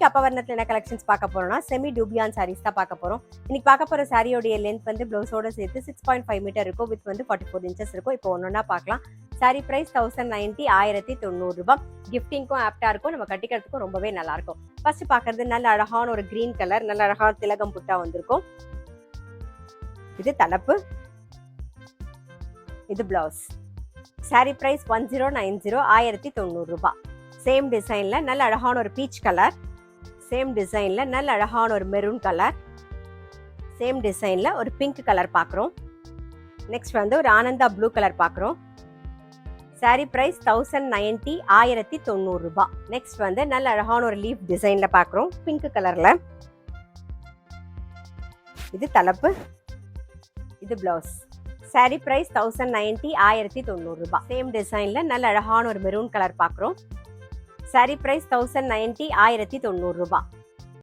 அப்பவர்ணத்துல என்ன கலெக்ஷன்ஸ் பார்க்க போறோம்னா செமி டூபியான் சாரீஸ் தான் பார்க்க போறோம். இன்னைக்கு பார்க்க போற சாரியோடைய லென்த் வந்து ப்ளவுஸோட சேர்த்து 6.5 மீட்டர் இருக்கும். வித் வந்து 44 இன்ச்சஸ் இருக்கும். இப்போ ஒன்னொன்னா பார்க்கலாம். சாரி பிரைஸ் 1090 1090 ரூபாய். கிஃப்டிங்க்கும் ஆப்டா இருக்கும், நம்ம கட்டிக்கிறதுக்கும் ரொம்பவே நல்லா இருக்கும். ஃபர்ஸ்ட் பார்க்கறது நல்ல அழகான ஒரு கிரீன் கலர், நல்ல அழகான திலகம் புட்டா வந்திருக்கும். இது தலைப்பு, இது பிளவுஸ். சாரி பிரைஸ் 1090 1090 ரூபாய். சேம் டிசைன்ல நல்ல அழகான ஒரு பீச் கலர், சேம் டிசைன்ல நல்ல அழகான ஒரு மெரூன் கலர், சேம் டிசைன்ல ஒரு பிங்க் கலர் பார்க்குறோம். நெக்ஸ்ட் வந்து ஒரு ஆனந்தா ப்ளூ கலர் பார்க்குறோம். சாரி பிரைஸ் 1090 1090 ரூபாய். நெக்ஸ்ட் வந்து நல்ல அழகான ஒரு லீஃப் டிசைன்ல பார்க்குறோம், பிங்க் கலர்ல. இது தலைப்பு, இது பிளவுஸ். சாரி பிரைஸ் 1090 1090 ரூபாய். சேம் டிசைன்ல நல்ல அழகான ஒரு மெரூன் கலர் பார்க்குறோம். சாரி பிரைஸ் 1090 1090 ரூபாய்.